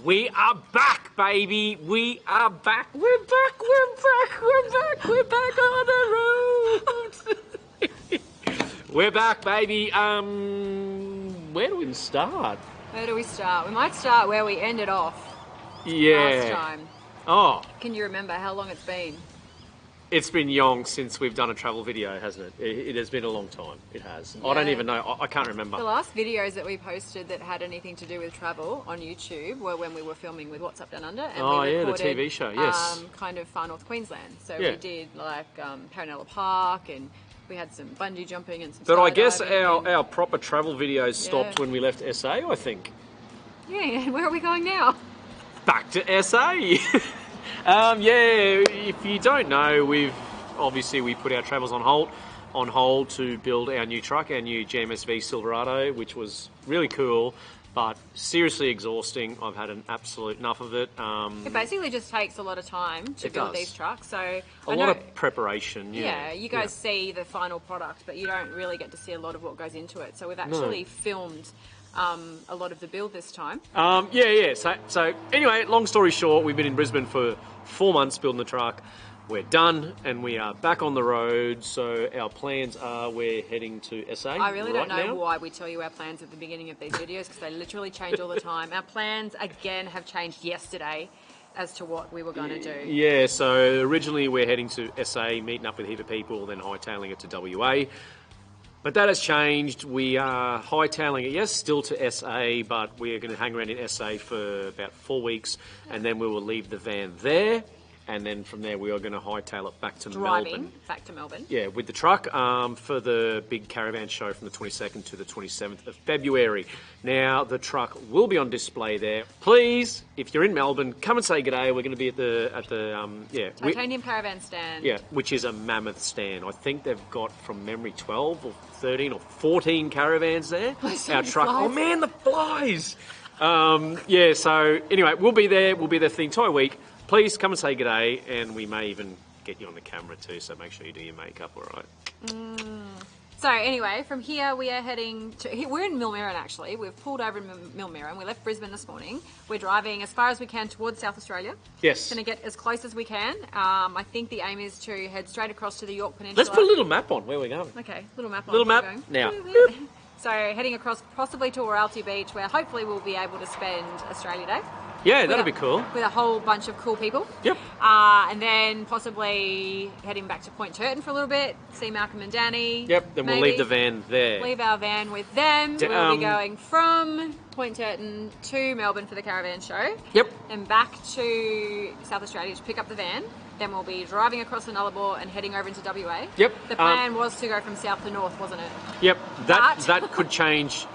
We are back, baby. We are back. We're back on the road. We're back, baby. Where do we start? Where do we start? We might start where we ended off last time. Oh. Can you remember how long it's been? It's been yong since we've done a travel video, hasn't it? It has been a long time. It has. Yeah. I don't even know. I can't remember. The last videos that we posted that had anything to do with travel on YouTube were when we were filming with What's Up Down Under. And we recorded, the TV show, yes. Kind of far north Queensland. So we did like Paranella Park, and we had some bungee jumping and some But I guess our proper travel videos stopped when we left SA, I think. Yeah, and where are we going now? Back to SA. If you don't know, we put our travels on hold to build our new truck, our new GMSV Silverado, which was really cool, but seriously exhausting. I've had an absolute enough of it. It basically just takes a lot of time to build these trucks. So a lot of preparation. Yeah, you guys see the final product, but you don't really get to see a lot of what goes into it. So we've actually filmed a lot of the build this time. So anyway, long story short, we've been in Brisbane for 4 months building the truck. We're done and we are back on the road. So our plans are we're heading to SA. I really don't know why we tell you our plans at the beginning of these videos, because they literally change all the time. Our plans again have changed yesterday as to what we were going to do. Yeah, so originally we're heading to SA, meeting up with a heap of people, then hightailing it to WA. But that has changed. We are hightailing it, yes, still to SA, but we are going to hang around in SA for about 4 weeks, and then we will leave the van there, and then from there we are going to hightail it back to Melbourne. Back to Melbourne. Yeah, with the truck for the big caravan show from the 22nd to the 27th of February. Now, the truck will be on display there. Please, if you're in Melbourne, come and say g'day. We're going to be at the Titanium Caravan stand. Yeah, which is a mammoth stand. I think they've got, from memory, 12 or 13 or 14 caravans there. Our truck. Flies. Oh man, the flies! So anyway, we'll be there. We'll be there for the entire week. Please come and say g'day, and we may even get you on the camera too. So make sure you do your makeup, all right? So anyway, from here we are heading to... We're in Millmerran, actually. We've pulled over in Millmerran. We left Brisbane this morning. We're driving as far as we can towards South Australia. Yes. Going to get as close as we can. I think the aim is to head straight across to the Yorke Peninsula. Let's put a little map on where we're going. Okay, little map on. Little map, now. So heading across possibly to Roadtrip Beach, where hopefully we'll be able to spend Australia Day. Yeah, that'll be cool. With a whole bunch of cool people. Yep. And then possibly heading back to Point Turton for a little bit, see Malcolm and Danny. Yep, then we'll leave the van there. Leave our van with them. We'll be going from Point Turton to Melbourne for the caravan show. Yep. And back to South Australia to pick up the van. Then we'll be driving across the Nullarbor and heading over into WA. Yep. The plan was to go from south to north, wasn't it? Yep. That could change.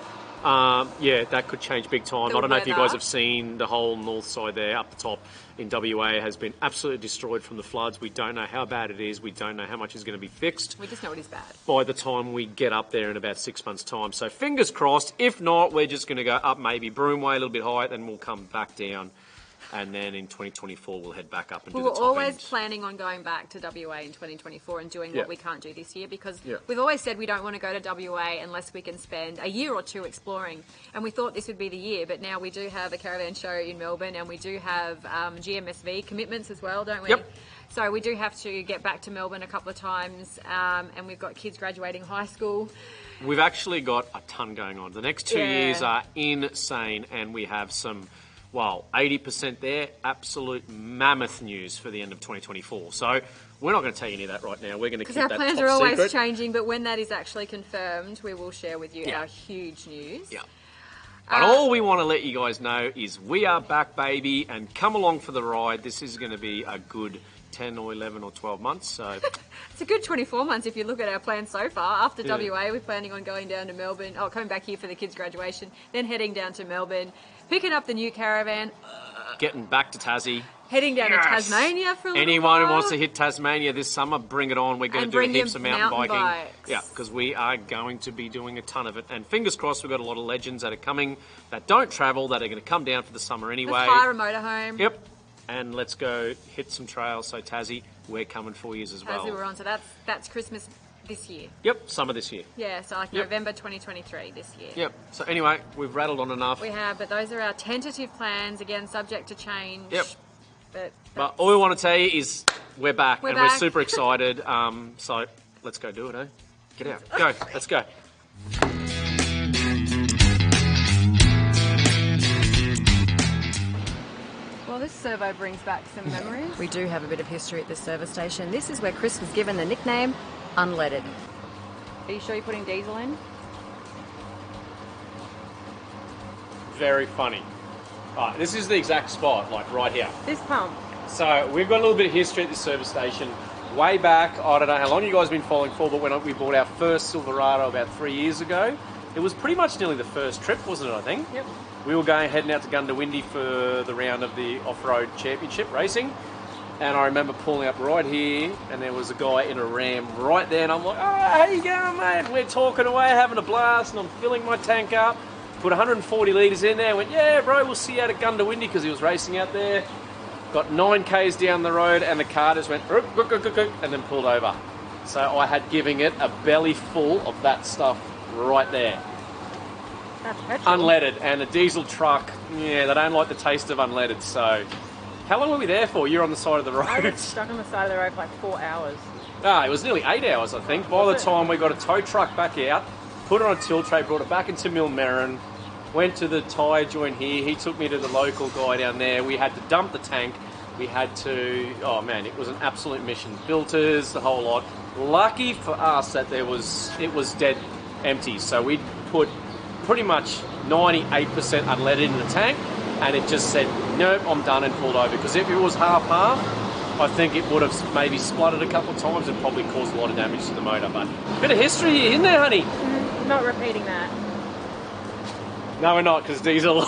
That could change big time. I don't know if you guys have seen the whole north side there up the top in WA has been absolutely destroyed from the floods. We don't know how bad it is. We don't know how much is going to be fixed. We just know it is bad. By the time we get up there in about 6 months' time. So fingers crossed. If not, we're just going to go up maybe Broome Way a little bit higher, then we'll come back down. And then in 2024, we'll head back up and do the top end. We're always planning on going back to WA in 2024 and doing what we can't do this year, because we've always said we don't want to go to WA unless we can spend a year or two exploring. And we thought this would be the year, but now we do have a caravan show in Melbourne, and we do have GMSV commitments as well, don't we? Yep. So we do have to get back to Melbourne a couple of times, and we've got kids graduating high school. We've actually got a ton going on. The next 2 years are insane, and we have some... 80% there, absolute mammoth news for the end of 2024. So we're not going to tell you any of that right now. We're going to keep that top secret. Because our plans are always changing, but when that is actually confirmed, we will share with you our huge news. Yeah. But all we want to let you guys know is we are back, baby, and come along for the ride. This is going to be a good 10 or 11 or 12 months. So it's a good 24 months if you look at our plans so far. After WA, we're planning on going down to Melbourne, coming back here for the kids' graduation, then heading down to Melbourne, picking up the new caravan, getting back to Tassie, heading down to Tasmania for a little Anyone while. who wants to hit Tasmania this summer, bring it on. We're going to do heaps of mountain biking. Bikes. Yeah, because we are going to be doing a ton of it. And fingers crossed, we've got a lot of legends that are coming that don't travel, that are going to come down for the summer anyway. Let's hire a motorhome. Yep. And let's go hit some trails. So Tassie, we're coming for you as well. Tassie, we're on. So that's Christmas this year. Yep, summer this year. Yeah, so like November 2023 this year. Yep. So anyway, we've rattled on enough. We have, but those are our tentative plans. Again, subject to change. Yep. But all we want to tell you is we're back. We're We're super excited. So let's go do it, eh? Get out. Go. Let's go. Well, this servo brings back some memories. We do have a bit of history at this service station. This is where Chris was given the nickname Unleaded. Are you sure you're putting diesel in? Very funny. This is the exact spot, like right here. This pump. So we've got a little bit of history at this service station. Way back, I don't know how long you guys have been following for, but when we bought our first Silverado about 3 years ago, it was pretty much nearly the first trip, wasn't it, I think? Yep. We were heading out to Gundawindi for the round of the off-road championship racing. And I remember pulling up right here, and there was a guy in a Ram right there, and I'm like, oh, how you going, mate? And we're talking away, having a blast, and I'm filling my tank up. Put 140 litres in there, went, yeah, bro, we'll see you out at Gundawindi, because he was racing out there. Got 9 Ks down the road, and the car just went, and then pulled over. So I had giving it a belly full of that stuff right there. Unleaded, and a diesel truck, yeah, they don't like the taste of unleaded. So how long were we there for? You're on the side of the road. I was stuck on the side of the road for like 4 hours. It was nearly 8 hours, I think. By the time we got a tow truck back out, put it on a tilt tray, brought it back into Millmerran, went to the tyre joint here. He took me to the local guy down there. We had to dump the tank. We had to, oh man, it was an absolute mission. Filters, the whole lot. Lucky for us that it was dead empty. So we put pretty much 98% unleaded in the tank, and it just said, nope, I'm done, and pulled over. Because if it was half-half, I think it would have maybe spluttered a couple of times and probably caused a lot of damage to the motor. But a bit of history here, isn't there, honey? Not repeating that. No, we're not, because diesel.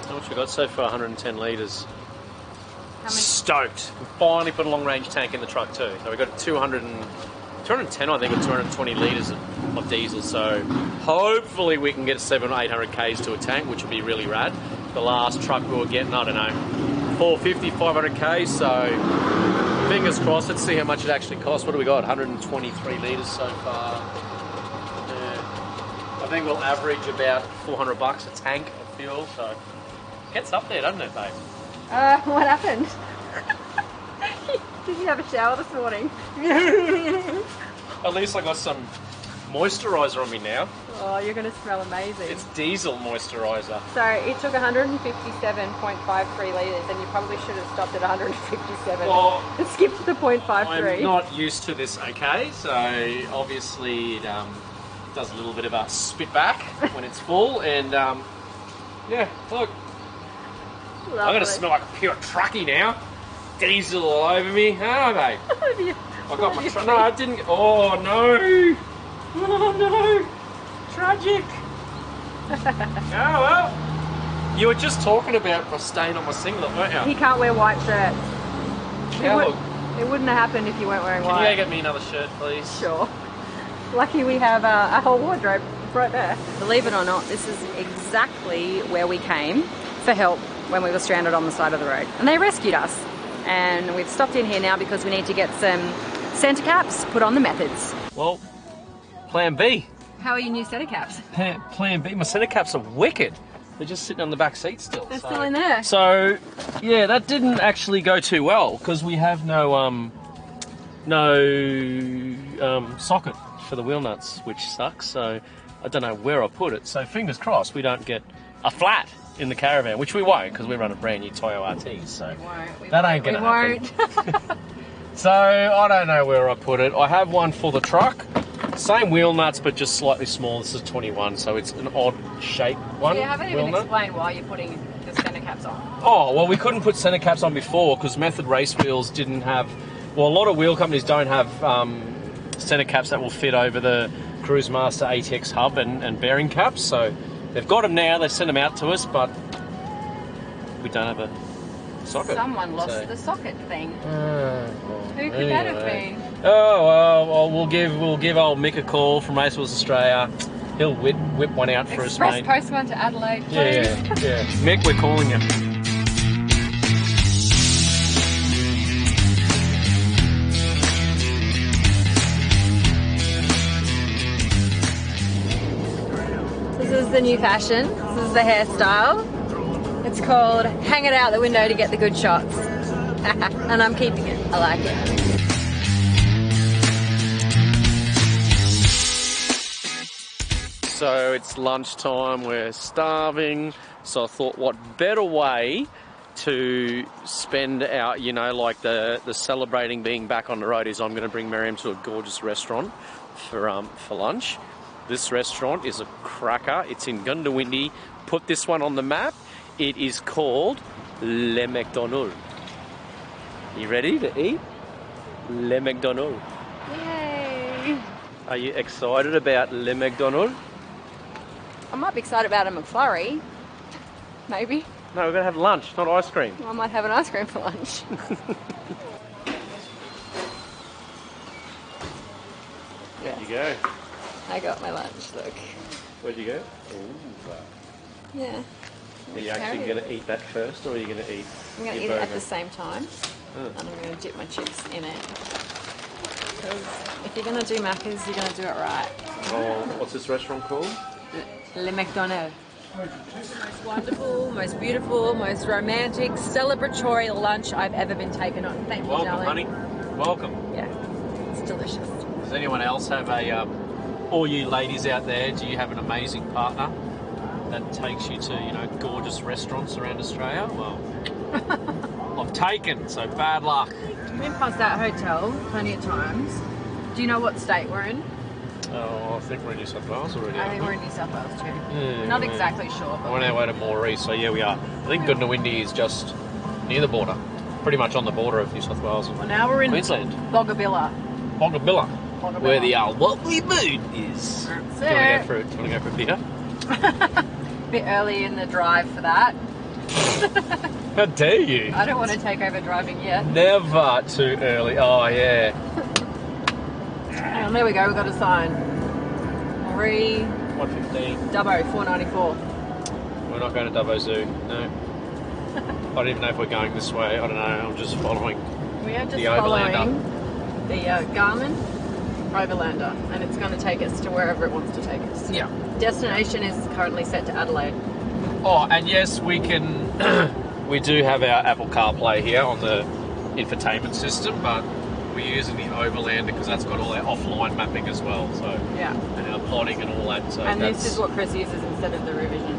How much we got so far? 110 litres. How many? Stoked. We finally put a long-range tank in the truck too. So we got 210, I think, or 220 litres of diesel. So hopefully we can get 700 or 800 Ks to a tank, which would be really rad. The last truck we were getting, I don't know, 450, 500 Ks. So fingers crossed. Let's see how much it actually costs. What do we got? 123 litres so far. I think we'll average about $400 a tank of fuel. So it gets up there, doesn't it, babe? What happened? Did you have a shower this morning? At least I got some moisturiser on me now. Oh, you're going to smell amazing. It's diesel moisturiser. So it took 157.53 litres, and you probably should have stopped at 157 and skipped the 0.53. I'm not used to this, okay? So obviously it does a little bit of a spit back when it's full, and yeah, look. Lovely. I'm going to smell like a pure truckie now. Diesel all over me. Oh, mate. I got my truck. No, I didn't. Oh, no. Oh, no. Tragic. Oh, well. You were just talking about my stain on my singlet, weren't you? He can't wear white shirts. It wouldn't have happened if you weren't wearing white. Can you go get me another shirt, please? Sure. Lucky we have a whole wardrobe right there. Believe it or not, this is exactly where we came for help when we were stranded on the side of the road. And they rescued us. And we've stopped in here now because we need to get some centre caps put on the Methods. Well, plan B. How are your new centre caps? Plan B. My centre caps are wicked. They're just sitting on the back seat still. They're still in there. So, yeah, that didn't actually go too well because we have no socket for the wheel nuts, which sucks. So I don't know where I put it. So fingers crossed we don't get a flat in the Caravan, which we won't because we run a brand new Toyo RT. So that ain't gonna happen. So I don't know where I put it. I have one for the truck. Same wheel nuts, but just slightly small. This is 21, so it's an odd shape one. You haven't even explained why you're putting the centre caps on. Oh, well, we couldn't put centre caps on before because Method race wheels didn't have... Well, a lot of wheel companies don't have centre caps that will fit over the Cruise Master ATX hub and bearing caps, so they've got them now. They sent them out to us, but we don't have a socket. Someone lost the socket thing. Who could that have been? Oh, well, we'll give old Mick a call from Race Wheels Australia. He'll whip one out for us, mate. Express post one to Adelaide, please. Yeah. Mick, we're calling him. This is the new fashion. This is the hairstyle. It's called hang it out the window to get the good shots. And I'm keeping it. I like it. So it's lunchtime, we're starving, so I thought what better way to spend our, you know, like the celebrating being back on the road is I'm going to bring Miriam to a gorgeous restaurant for lunch. This restaurant is a cracker. It's in Goondiwindi. Put this one on the map. It is called Le McDonald. You ready to eat? Le McDonald. Yay! Are you excited about Le McDonald? I might be excited about a McFlurry. Maybe. No, we're going to have lunch, not ice cream. I might have an ice cream for lunch. There you go. I got my lunch, look. Where'd you go? Ooh. Yeah. Are you actually going to eat that first, or are you going to eat I'm going to eat it at the same time. And I'm going to dip my chips in it. Because if you're going to do Macca's, you're going to do it right. Oh, what's this restaurant called? Le McDonald. Most wonderful, most beautiful, most romantic, celebratory lunch I've ever been taken on. Thank you, Welcome, darling. honey. Welcome. Yeah, it's delicious. Does anyone else have a, all you ladies out there, do you have an amazing partner that takes you to, you know, gorgeous restaurants around Australia? Well, I've taken, so bad luck. We've been past that hotel plenty of times. Do you know what state we're in? Oh, I think we're in New South Wales already. I think we're in New South Wales too. Yeah, Not exactly sure, but we're on our way to Moree, so yeah, we are. I think Goondiwindi is just near the border, pretty much on the border of New South Wales and well, now we're in Queensland. Boggabilla. Boggabilla, where the lovely mood is. Do you want to go for a beer? A bit early in the drive for that. How dare you? I don't want to take over driving yet. Never too early. Oh yeah. And there we go, we've got a sign. Moree. 115. Dubbo, 494. We're not going to Dubbo Zoo, no. I don't even know if we're going this way. I don't know. I'm just following We are just the following Overlander. the Garmin Overlander, and it's going to take us to wherever it wants to take us. Yeah. Destination is currently set to Adelaide. Oh, and yes, we can. We do have our Apple CarPlay here on the infotainment system, but we're using the Overlander because that's got all our offline mapping as well. So yeah, and our plotting and all that. So and this is what Chris uses instead of the revision.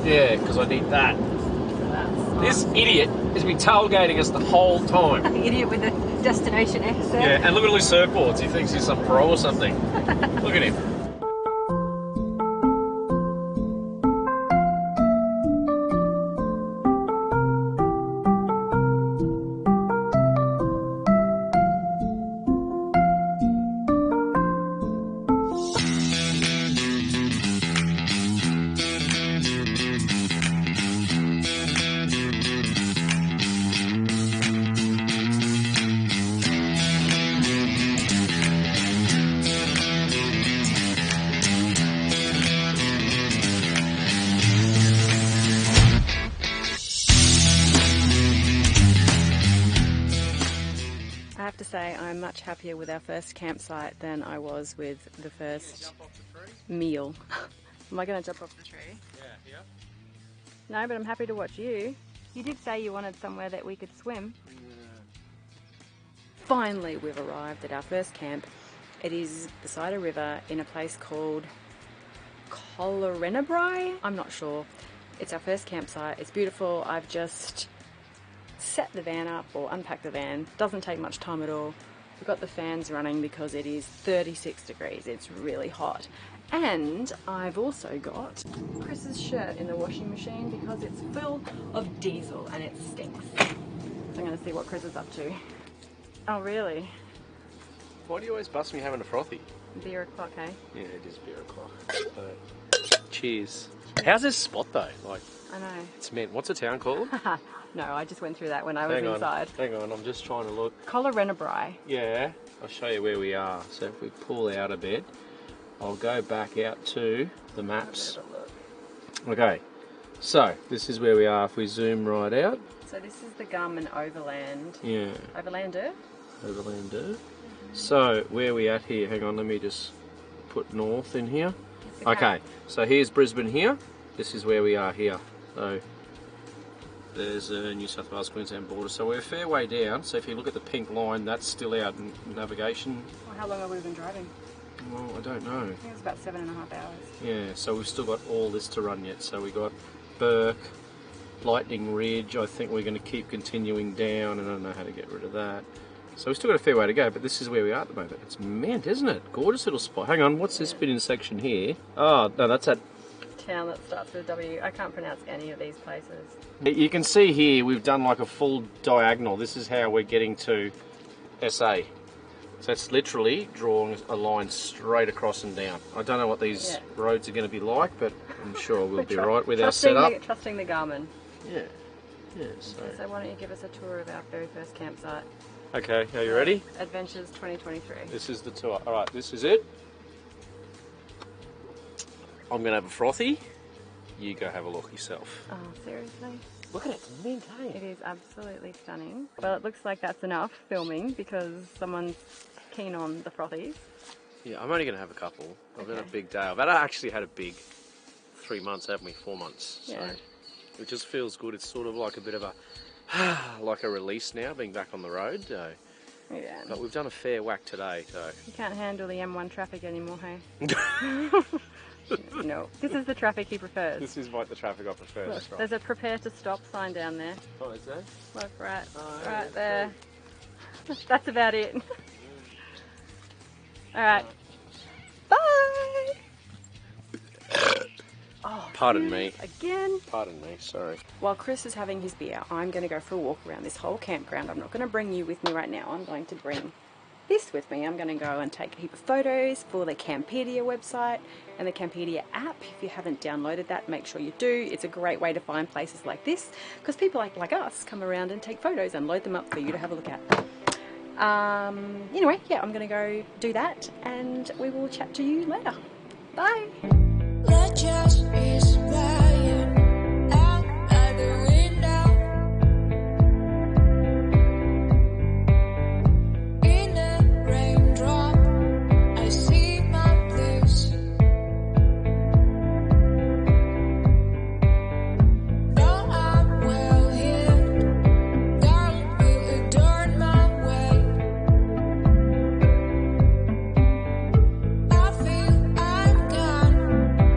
Yeah, because I need that. So this idiot has been tailgating us the whole time. Idiot with the destination accent. Yeah, and look at all his surfboards. He thinks he's some pro or something. Look at him. To say I'm much happier with our first campsite than I was with the first meal. Am I going to jump off the tree? Yeah. No, but I'm happy to watch you. You did say you wanted somewhere that we could swim. Yeah. Finally, we've arrived at our first camp. It is beside a river in a place called Collarenebri. I'm not sure. It's our first campsite. It's beautiful. I've just set the van up or unpack the van. Doesn't take much time at all. We've got the fans running because it is 36 degrees. It's really hot. And I've also got Chris's shirt in the washing machine because it's full of diesel and it stinks. So I'm going to see what Chris is up to. Oh, really? Why do you always bust me having a frothy? Beer o'clock, eh? Yeah, it is beer o'clock. Cheers. How's this spot though? Like, I know. it's meant. What's the town called? No, I just went through that when I was inside. Hang on, I'm just trying to look. Collarenebri. Yeah, I'll show you where we are. So if we pull out a bit, I'll go back out to the maps. Okay, so this is where we are if we zoom right out. So this is the Garmin Overland. Yeah. Overlander. Overlander. So where are we at here? Hang on, let me just put north in here. Okay, so here's Brisbane here. This is where we are here. So there's a New South Wales Queensland border. So we're a fair way down. So if you look at the pink line, that's still out in navigation. Well, how long have we been driving? Well, I don't know. I think it's about 7.5 hours. Yeah, so we've still got all this to run yet. So we got Burke, Lightning Ridge. I think we're going to keep continuing down, and I don't know how to get rid of that. So we've still got a fair way to go, but this is where we are at the moment. It's mint, isn't it? Gorgeous little spot. Hang on, what's this bit in section here? Oh, no, that's that town that starts with a W. I can't pronounce any of these places. You can see here we've done like a full diagonal. This is how we're getting to SA. So it's literally drawing a line straight across and down. I don't know what these roads are going to be like, but I'm sure we'll be right with our setup. Trusting the Garmin. Yeah. Yeah. So why don't you give us a tour of our very first campsite? Okay, are you ready? Adventures 2023. This is the tour. All right, this is it. I'm going to have a frothy. You go have a look yourself. Oh, seriously? Look at it, it's mint, hey? It is absolutely stunning. Well, it looks like that's enough filming because someone's keen on the frothies. Yeah, I'm only going to have a couple. I've had a big day. I've actually had a big 3 months, haven't we? 4 months. So it just feels good. It's sort of like a bit of a like a release now, being back on the road. So. Yeah. But we've done a fair whack today, so. You can't handle the M1 traffic anymore, hey? No. This is the traffic he prefers. This is what the traffic I prefer. Look, that's right. There's a prepare to stop sign down there. Oh, is there? Look, right there. That's about it. Alright. Bye! Oh, pardon me. Again. Pardon me, sorry. While Chris is having his beer, I'm going to go for a walk around this whole campground. I'm not going to bring you with me right now. I'm going to bring this with me. I'm going to go and take a heap of photos for the Campedia website and the Campedia app. If you haven't downloaded that, make sure you do. It's a great way to find places like this because people like us come around and take photos and load them up for you to have a look at. Anyway, yeah, I'm going to go do that and we will chat to you later. Bye! Out the window. In a raindrop, I see my blues. Though I'm well here, God will adorn my way. I feel I'm gone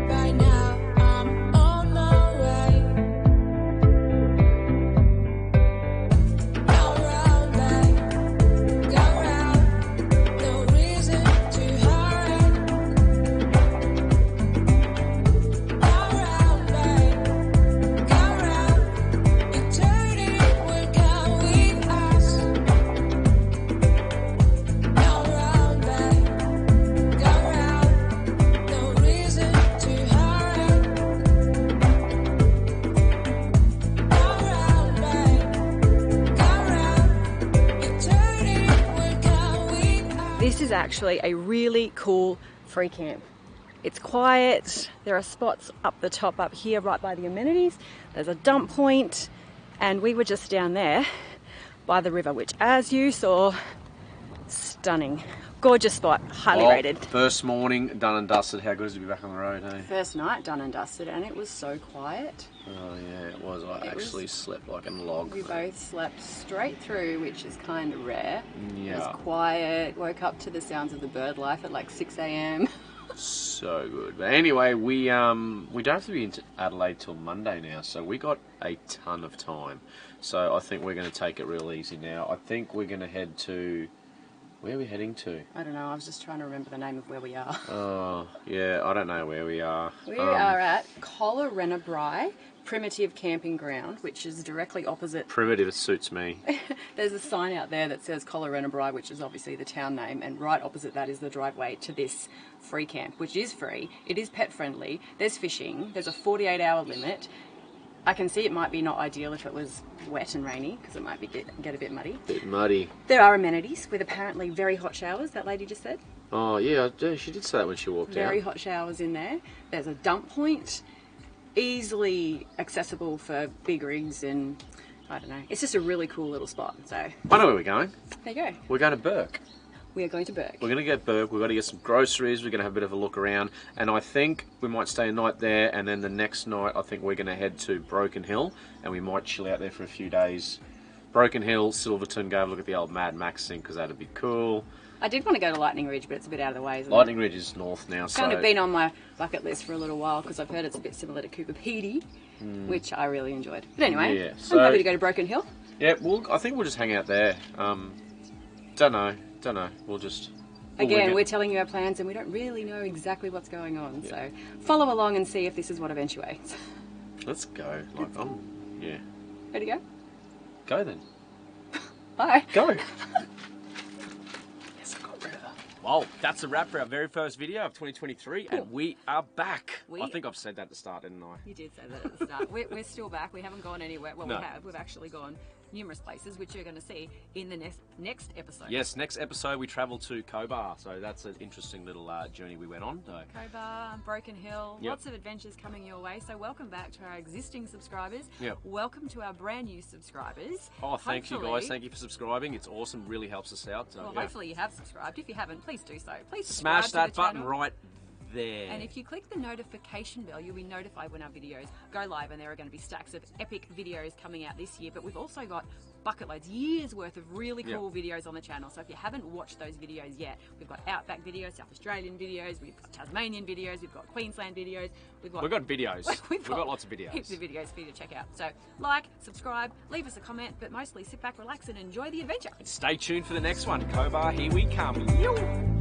by now. I'm on my way. Go round, babe. Go round. No reason to hurry. Go round, babe. Go round. Eternity will come with us. Go round, babe. Go round. No reason to hurry. Go round, babe. Go round. Eternity will come with us. This is actually a really cool free camp. It's quiet, there are spots up the top up here right by the amenities, there's a dump point, and we were just down there by the river, which as you saw, stunning. Gorgeous spot, highly rated. First morning, done and dusted. How good is it to be back on the road, hey? First night done and dusted and it was so quiet. Oh yeah, it was. I actually slept like a log. We both slept straight through, which is kind of rare. It Yeah. was quiet, woke up to the sounds of the bird life at like 6 a.m. So good. But anyway, we don't have to be in Adelaide till Monday now, so we got a ton of time. So I think we're going to take it real easy now. I think we're going to head to... Where are we heading to? I don't know, I was just trying to remember the name of where we are. Oh, yeah, I don't know where we are. We are at Collarenebri Primitive Camping Ground, which is directly opposite. Primitive, it suits me. There's a sign out there that says Collarenebri, which is obviously the town name, and right opposite that is the driveway to this free camp, which is free. It is pet friendly. There's fishing. There's a 48-hour limit. I can see it might be not ideal if it was wet and rainy, because it might be get a bit muddy. Bit muddy. There are amenities with apparently very hot showers, that lady just said. Oh, yeah, she did say that when she walked out. Very hot showers in there. There's a dump point, easily accessible for big rigs and, I don't know. It's just a really cool little spot, so. I know where we're going. There you go. We're going to Burke. We are going to Burke. We're going to get Burke. We're going to get some groceries. We're going to have a bit of a look around. And I think we might stay a night there. And then the next night, I think we're going to head to Broken Hill. And we might chill out there for a few days. Broken Hill, Silverton, go have a look at the old Mad Max thing, because that'd be cool. I did want to go to Lightning Ridge, but it's a bit out of the way, isn't it? Lightning Ridge is north now, It's kind of been on my bucket list for a little while, because I've heard it's a bit similar to Cooper Pedy, which I really enjoyed. But anyway, Yeah, I'm happy to go to Broken Hill. Yeah, I think we'll just hang out there. Don't know. We'll Again, we're telling you our plans and we don't really know exactly what's going on. So follow along and see if this is what eventuates. Let's go. Yeah. Ready to go? Go then. Bye. Go. Yes, I got rid of that. Well, that's a wrap for our very first video of 2023, and we are back. I think I've said that at the start, didn't I? You did say that at the start. We're still back. We haven't gone anywhere. Well, No. we have. We've actually gone numerous places, which you're going to see in the next episode. Yes, next episode we travel to Cobar, so that's an interesting little journey we went on. So. Cobar, Broken Hill, Yep. lots of adventures coming your way. So welcome back to our existing subscribers. Yep. Welcome to our brand new subscribers. Oh, thank you Hopefully- guys. Thank you for subscribing. It's awesome. Really helps us out. So, Well, yeah. hopefully you have subscribed. If you haven't, please do so. Please subscribe Smash to that the button channel. right there. And if you click the notification bell, you'll be notified when our videos go live, and there are going to be stacks of epic videos coming out this year. But we've also got bucket loads, years worth of really cool videos on the channel. So if you haven't watched those videos yet, we've got Outback videos, South Australian videos, we've got Tasmanian videos, we've got Queensland videos, we've got videos. We've got lots of videos. Heaps of videos for you to check out. So like, subscribe, leave us a comment, but mostly sit back, relax, and enjoy the adventure. Stay tuned for the next one. Cobar, here we come. Yo!